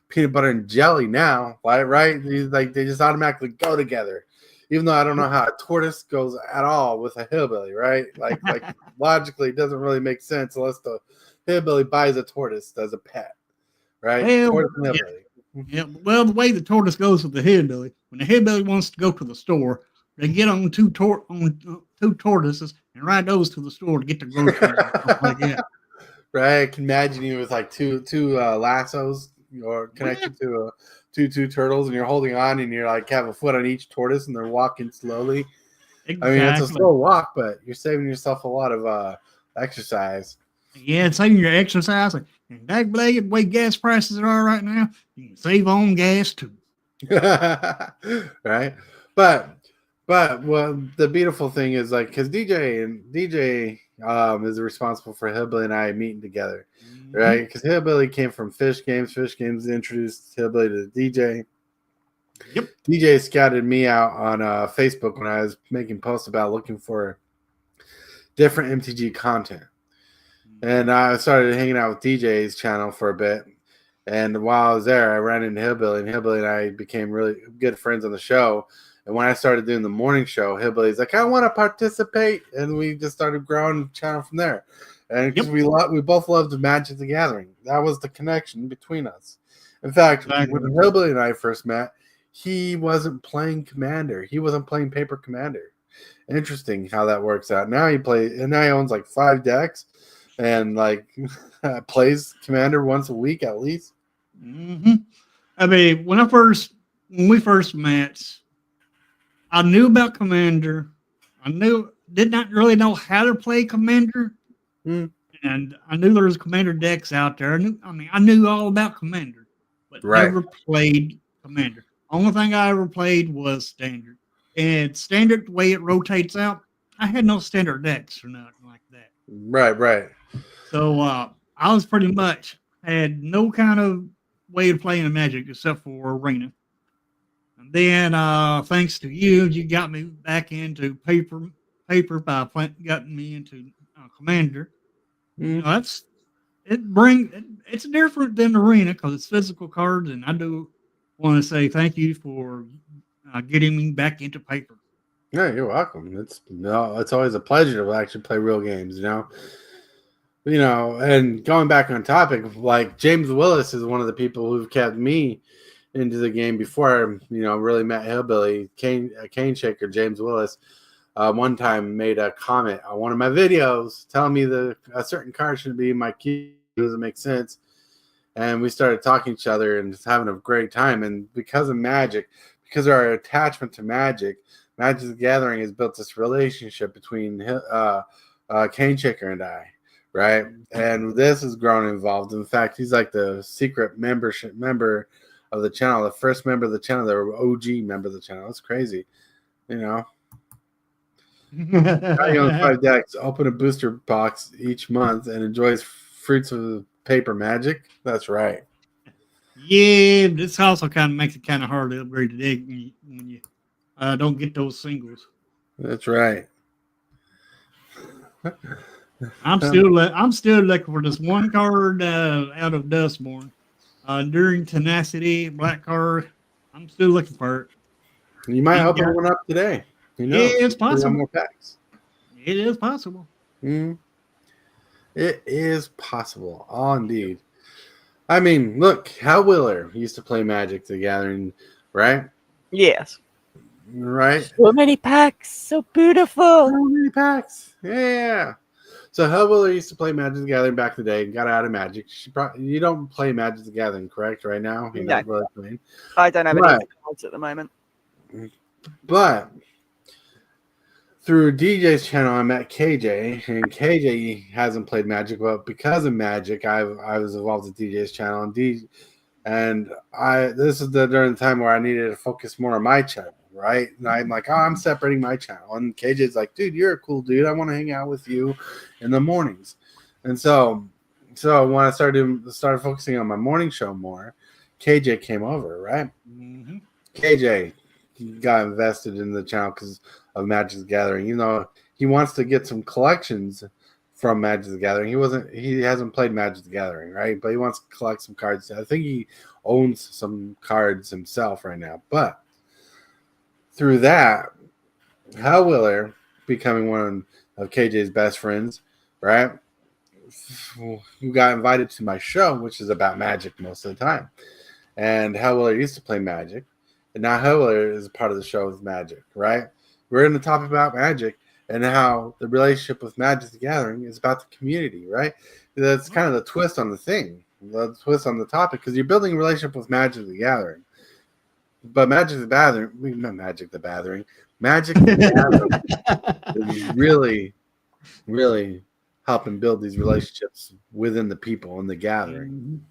peanut butter and jelly now, right? They just automatically go together. Even though I don't know how a tortoise goes at all with a hillbilly, right? Like logically, it doesn't really make sense unless the hillbilly buys a tortoise as a pet, right? Well, well, the way the tortoise goes with the hillbilly, when the hillbilly wants to go to the store, they get on two tortoises and ride those to the store to get the groceries. Like that. Right? I can imagine you with like two lassos or connected to two turtles, and you're holding on, and you're like have a foot on each tortoise, and they're walking slowly. Exactly. I mean, it's a slow walk, but you're saving yourself a lot of exercise. Yeah, it's saving your exercise. And that the way gas prices are right now, you can save on gas too. Right? But But well, the beautiful thing is like because DJ is responsible for Hillbilly and I meeting together, right? Because Hillbilly came from Fish Games. Fish Games introduced Hillbilly to DJ. Yep. DJ scouted me out on Facebook when I was making posts about looking for different MTG content. And I started hanging out with DJ's channel for a bit. And while I was there, I ran into Hillbilly, and Hillbilly and I became really good friends on the show. And when I started doing the morning show, Hillbilly's like, I want to participate. And we just started growing the channel from there. And because we both loved Magic the Gathering. That was the connection between us. In fact, when Hillbilly and I first met, he wasn't playing Commander. He wasn't playing Paper Commander. Interesting how that works out. Now he owns like 5 decks and like plays Commander once a week at least. I mean, when we first met, I knew about Commander. Did not really know how to play Commander, and I knew there was Commander decks out there. I knew all about Commander, but never played Commander. Only thing I ever played was Standard. And Standard, the way it rotates out, I had no Standard decks or nothing like that. Right. So I was pretty much had no kind of way of playing the Magic except for Arena. And then thanks to you got me back into paper by got me into Commander. You know, it's different than Arena because it's physical cards, and I do want to say thank you for getting me back into paper. Yeah, you're welcome. It's always a pleasure to actually play real games, and going back on topic, like James Willis is one of the people who've kept me into the game before I, really met Hillbilly. Cane Shaker James Willis one time made a comment on one of my videos telling me a certain card should be in my queue. Doesn't make sense. And we started talking to each other and just having a great time. And because of Magic, because of our attachment to Magic the Gathering has built this relationship between Cane Shaker and I, right? And this has grown involved. In fact, he's like the secret member of the channel, the first member of the channel, the OG member of the channel. It's crazy, Now he owns 5 decks, open a booster box each month, and enjoys fruits of paper Magic. That's right. Yeah, this also kind of makes it kind of hard to upgrade the deck when you don't get those singles. That's right. I'm still looking for this one card out of Dustborn. During Tenacity, black card. I'm still looking for it. You might open one up today. Yeah, it's possible. More packs. It is possible. It is possible. Oh, indeed. I mean, look, Hal Wheeler used to play Magic the Gathering, right? Yes. Right? So many packs. So beautiful. So many packs. Yeah. So Hal Wheeler used to play Magic the Gathering back in the day and got out of Magic. You don't play Magic the Gathering, correct, right now? You're not really playing. I don't have any cards at the moment. But through DJ's channel, I met KJ, and KJ hasn't played Magic, but because of Magic, I was involved with DJ's channel, this is during the time where I needed to focus more on my channel, right? And I'm like, I'm separating my channel, and KJ's like, dude, you're a cool dude. I want to hang out with you in the mornings, and so when I started focusing on my morning show more, KJ came over, right? Mm-hmm. KJ got invested in the channel because of Magic the Gathering. He wants to get some collections from Magic the Gathering. He hasn't played Magic the Gathering, right? But he wants to collect some cards. I think he owns some cards himself right now. But through that, Hal Wheeler becoming one of KJ's best friends, right? Who got invited to my show, which is about Magic most of the time. And Hal Wheeler used to play Magic. And now Hal Wheeler is a part of the show with Magic, right? We're going to talk about Magic and how the relationship with Magic the Gathering is about the community, right? That's kind of the twist on the thing, the twist on the topic, because you're building a relationship with Magic the Gathering. But Magic the Gathering is really, really helping build these relationships within the people in the gathering.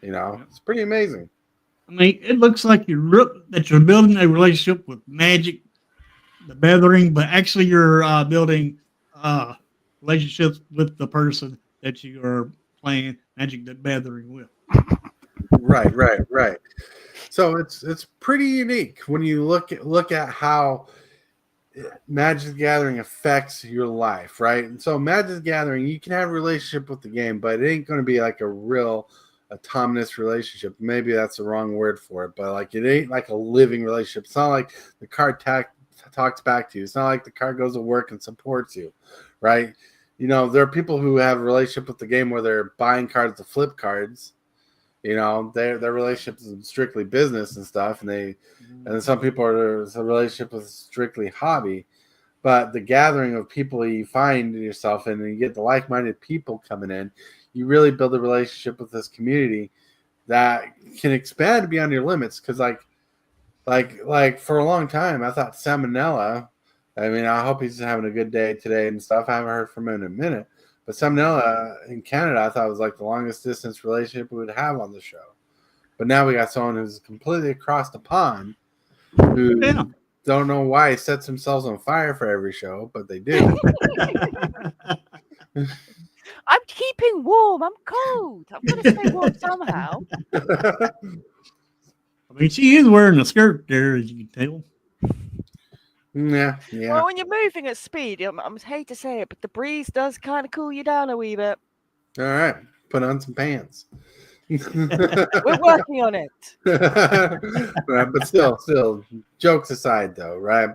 It's pretty amazing. I mean, it looks like you're building a relationship with Magic the Gathering, but actually you're building relationships with the person that you are playing Magic the Gathering with. Right. So it's pretty unique when you look at how Magic the Gathering affects your life, right? And so Magic the Gathering, you can have a relationship with the game, but it ain't going to be like a real autonomous relationship. Maybe that's the wrong word for it, but like it ain't like a living relationship. It's not like the card talks back to you. It's not like the card goes to work and supports you, right? You know, there are people who have a relationship with the game where they're buying cards to flip cards. You know, their relationship is strictly business and stuff, and some people are a relationship with strictly hobby. But the gathering of people you find yourself in, and you get the like-minded people coming in, you really build a relationship with this community that can expand beyond your limits. Because like for a long time, I thought Salmonella. I mean, I hope he's having a good day today and stuff. I haven't heard from him in a minute. But Salmonella in Canada, I thought was like the longest distance relationship we would have on the show. But now we got someone who's completely across the pond who don't know why he sets themselves on fire for every show, but they do. I'm keeping warm. I'm cold. I'm going to stay warm somehow. I mean, she is wearing a skirt there, as you can tell. Yeah. Well, when you're moving at speed, I hate to say it, but the breeze does kind of cool you down a wee bit. All right. Put on some pants. We're working on it. Right, but still, jokes aside, though, right?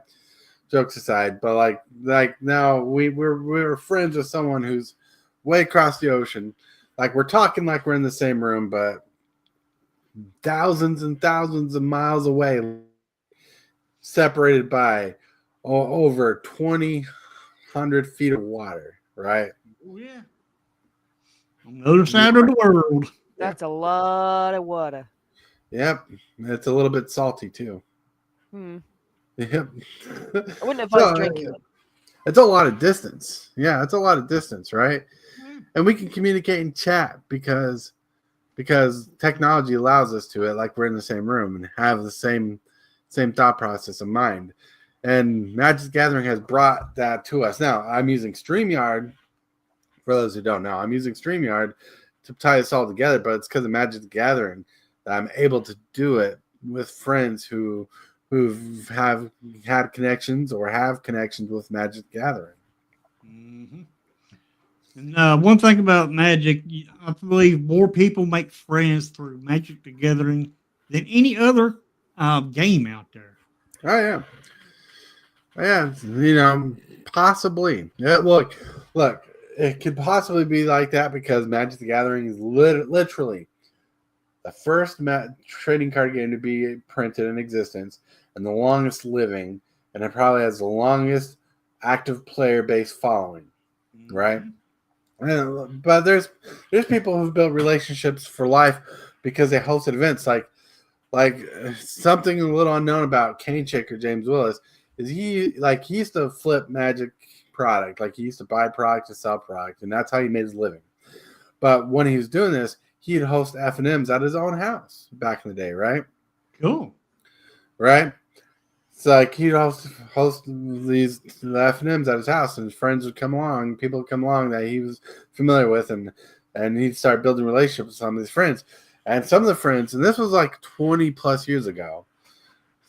Jokes aside, but like now we're friends with someone who's way across the ocean. Like we're talking like we're in the same room, but thousands and thousands of miles away, separated by over 2,000 feet of water, right? Oh, yeah. On the other side of the world. That's a lot of water. Yep. It's a little bit salty, too. Yep. I wouldn't advise drinking it. It's a lot of distance. Yeah, it's a lot of distance, right? And we can communicate and chat because technology allows us to it, like we're in the same room and have the same thought process of mind. And Magic the Gathering has brought that to us. Now, I'm using StreamYard. For those who don't know, I'm using StreamYard to tie this all together, but it's because of Magic the Gathering that I'm able to do it with friends who have had connections or have connections with Magic the Gathering. Mm-hmm. And one thing about Magic, I believe more people make friends through Magic the Gathering than any other game out there. Oh yeah, you know, possibly. Yeah, look, it could possibly be like that because Magic the Gathering is literally the first trading card game to be printed in existence and the longest living, and it probably has the longest active player base following, right? But there's people who've built relationships for life because they hosted events like something a little unknown about Kenny Chick or James Willis is he used to flip Magic product, like he used to buy product and sell product, and that's how he made his living. But when he was doing this, he'd host F&Ms at his own house back in the day, right? Cool. Right? It's like he'd host these F&Ms at his house, and his friends would come along, people would come along that he was familiar with, and he'd start building relationships with some of his friends. And some of the friends, and this was like 20 plus years ago.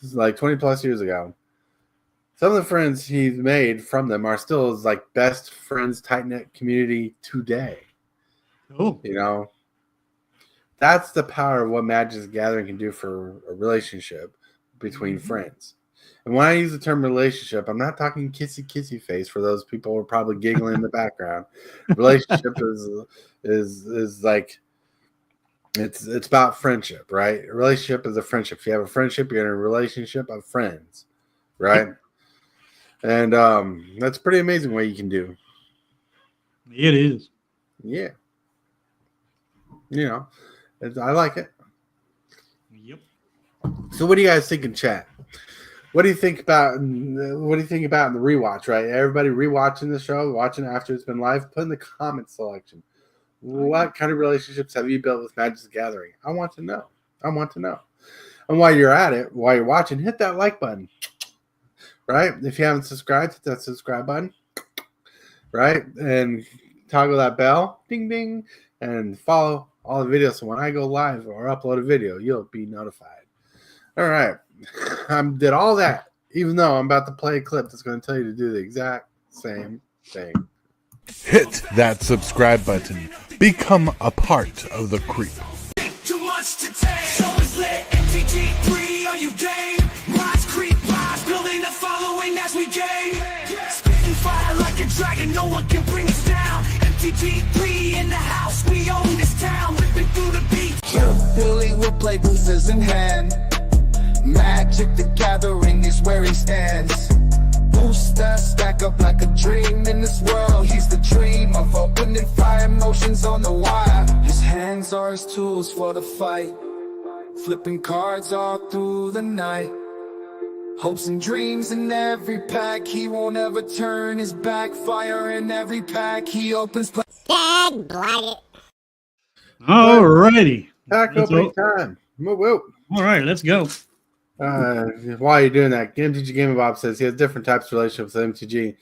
This is like 20 plus years ago. Some of the friends he's made from them are still his like best friends, tight-knit community today. Cool. You know, that's the power of what Magic the Gathering can do for a relationship between friends. And when I use the term relationship, I'm not talking kissy face for those people who are probably giggling in the background. Relationship is like it's about friendship, right? A relationship is a friendship. If you have a friendship, you're in a relationship of friends, right? And that's pretty amazing what you can do. It is. Yeah. You know, I like it. Yep. So what do you guys think in chat? What do you think about in the rewatch, right? Everybody rewatching the show, watching after it's been live, put in the comment selection. What kind of relationships have you built with Magic the Gathering? I want to know. And while you're at it, while you're watching, hit that like button. right? If you haven't subscribed, hit that subscribe button, right? And toggle that bell, ding ding, and follow all the videos. So when I go live or upload a video, you'll be notified. All right. I did all that, even though I'm about to play a clip that's going to tell you to do the exact same thing. Hit that subscribe button. Become a part of the creep. Too much to take. So it's lit. MTG3, are you game? Rise, creep, rise, building a following as we gain. Spitting fire like a dragon, no one can bring us down. MTG3 in the house, we own this town, ripping through the beat. Billy will play boosters in hand. Magic the Gathering is where he stands. Booster stack up like a dream in this world. He's the dream of opening fire, emotions on the wire. His hands are his tools for the fight, flipping cards all through the night. Hopes and dreams in every pack, he won't ever turn his back. Fire in every pack, he opens. Dag blight it. Alrighty. Pack opening time. Whoa, whoa. All right, let's go. While you're doing that, MTG Game Bob says he has different types of relationships with MTG,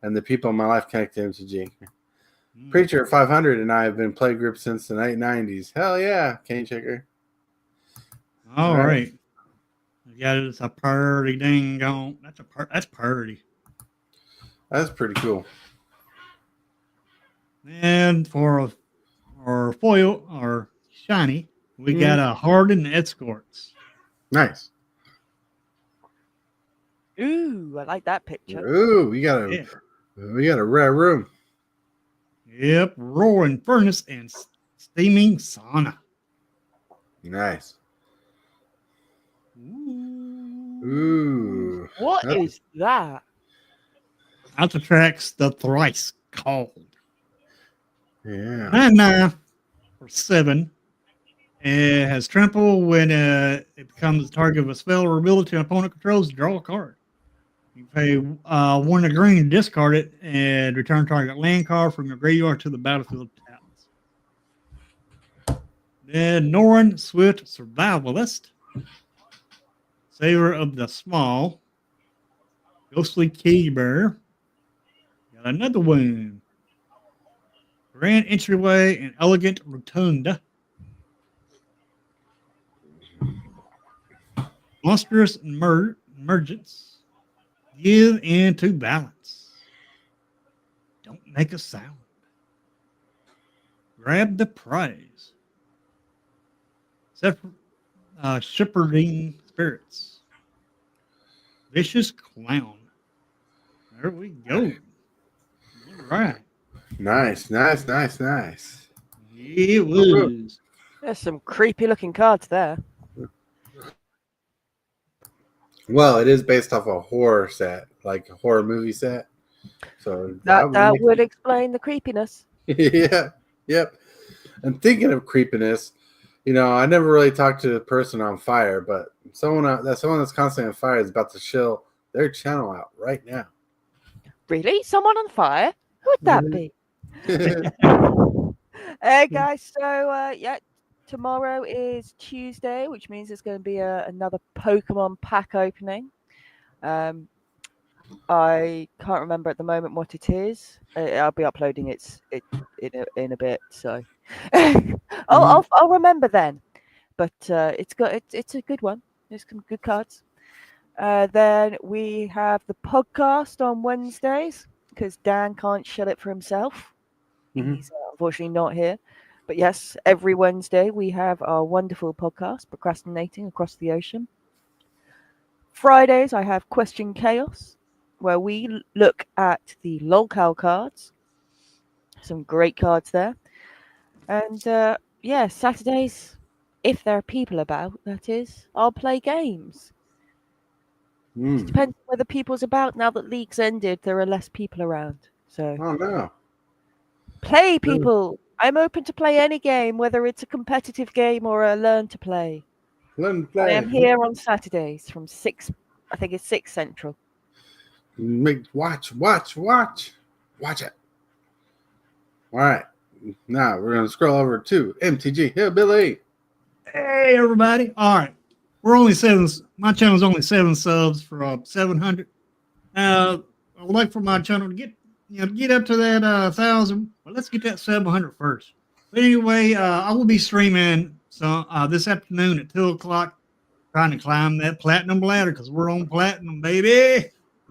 and the people in my life connect to MTG. Preacher 500 and I have been playgroup since the late 90s. Hell yeah, Cane Checker. All right. We got it. It's a purdy ding gong. That's purdy. That's pretty cool. And for our foil or shiny, we got a hardened escorts. Nice. Ooh, I like that picture. Ooh, we got a rare room. Yep, roaring furnace and steaming sauna. Nice. Ooh. What is that? Out attracts the thrice called. Yeah. 9/9 for 7. It has trample when it becomes the target of a spell or ability an opponent controls. Draw a card. You pay 1 green to discard it and return target land card from your graveyard to the battlefield tapped. Then Norn, Swift Survivalist, Saver of the Small, Ghostly Keybearer. Got another one. Grand Entryway and Elegant Rotunda. Monstrous Emergence. Give into balance. Don't make a sound. Grab the prize. Shepherding Spirits. Vicious Clown. There we go. All right. Nice. It was. There's some creepy looking cards there. Well, it is based off a horror set, like a horror movie set. So that would explain the creepiness. Yeah. Yep. And thinking of creepiness, I never really talked to a person on fire, but someone that's constantly on fire is about to chill their channel out right now. Really? Someone on fire? Who would that be? Hey guys, so tomorrow is Tuesday, which means there's going to be another Pokemon pack opening. I can't remember at the moment what it is. I'll be uploading it in a bit, so I'll remember then. But it's a good one. There's some good cards. Then we have the podcast on Wednesdays because Dan can't shut it for himself. He's unfortunately not here. But yes, every Wednesday we have our wonderful podcast, Procrastinating Across the Ocean. Fridays I have Question Chaos, where we look at the lolcow cards. Some great cards there. And Saturdays, if there are people about, that is, I'll play games. It depends on whether people's about. Now that League's ended, there are less people around. So oh no. Play, people. I'm open to play any game, whether it's a competitive game or a learn to play. Learn to play. I am here on Saturdays from 6, I think it's 6 Central. Watch it. All right. Now we're going to scroll over to MTG Hillbilly. Hey, everybody. All right. We're only 7. My channel's only 7 subs for 700. I would like for my channel to get up to that 1,000. Well, let's get that 700 first. But anyway, I will be streaming this afternoon at 2 o'clock, trying to climb that platinum ladder because we're on platinum, baby.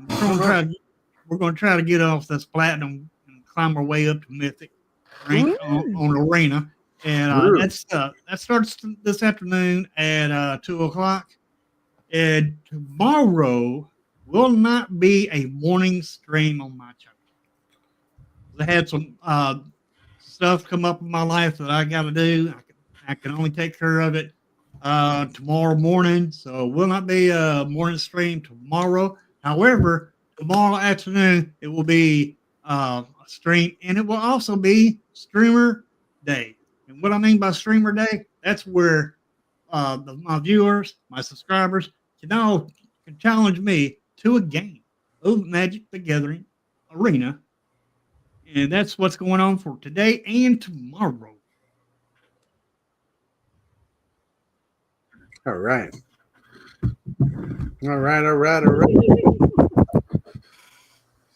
We're going to try to get off this platinum and climb our way up to mythic rank on arena. And that starts this afternoon at 2 o'clock. And tomorrow will not be a morning stream on my channel. I had some stuff come up in my life that I got to do. I can only take care of it tomorrow morning. So it will not be a morning stream tomorrow. However, tomorrow afternoon, it will be a stream, and it will also be streamer day. And what I mean by streamer day, that's where my viewers, my subscribers, can challenge me to a game of Magic the Gathering Arena. And that's what's going on for today and tomorrow. All right.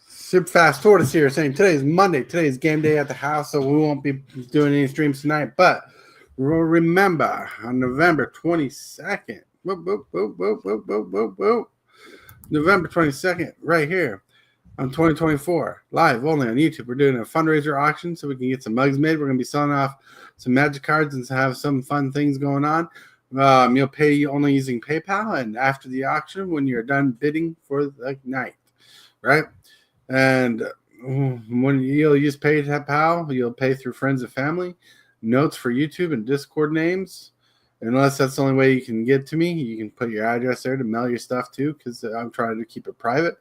Super Fast Tortoise here saying today's Monday. Today's game day at the house, so we won't be doing any streams tonight. But remember, on November 22nd, November 22nd, right here on 2024, live only on YouTube. We're doing a fundraiser auction so we can get some mugs made. We're going to be selling off some Magic cards and have some fun things going on. You'll pay only using PayPal, and after the auction, when you're done bidding for the night, right? And when you'll use PayPal, you'll pay through friends and family, notes for YouTube and Discord names. Unless that's the only way you can get to me, you can put your address there to mail your stuff too, because I'm trying to keep it private.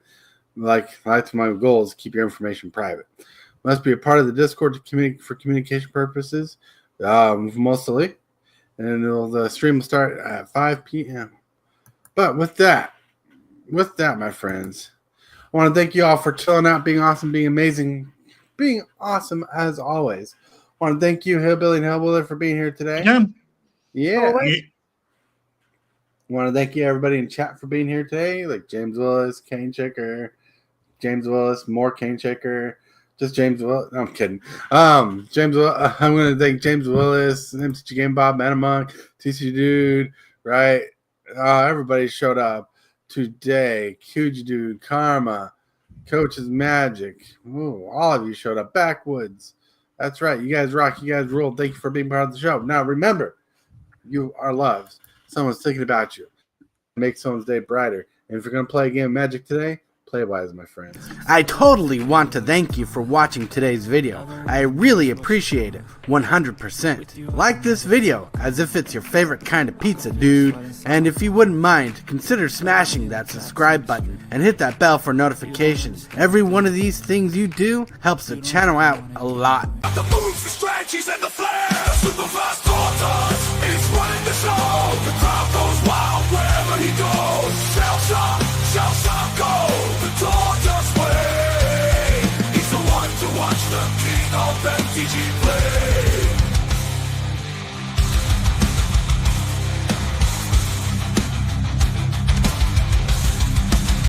That's my goal, is to keep your information private. Must be a part of the Discord for communication purposes, mostly. And the stream will start at 5 p.m. But with that, my friends, I want to thank you all for chilling out, being awesome, being amazing, being awesome as always. I want to thank you, Hillbilly and Hellwiller, for being here today. Yeah. I want to thank you, everybody in chat, for being here today, like James Willis, Kane Checker, James Willis, more Kane Checker, just James Willis. No, I'm kidding. James. I'm going to thank James Willis, MTG Game Bob, Metamonk, TC Dude, right? Everybody showed up today. Huge Dude, Karma, Coach's Magic. Ooh, all of you showed up. Backwoods. That's right. You guys rock. You guys rule. Thank you for being part of the show. Now, remember, you are loved. Someone's thinking about you. Make someone's day brighter. And if you're going to play a game of Magic today, play wise, my friends. I totally want to thank you for watching today's video. I really appreciate it, 100%. Like this video as if it's your favorite kind of pizza, dude. And if you wouldn't mind, consider smashing that subscribe button and hit that bell for notifications. Every one of these things you do helps the channel out a lot. The moves, the strategies, and the flares. Super Fast Tortoise is running the show. The crowd goes wild wherever he goes. Shell shock, go. The Tortoise way. He's the one to watch, the king of MTG play.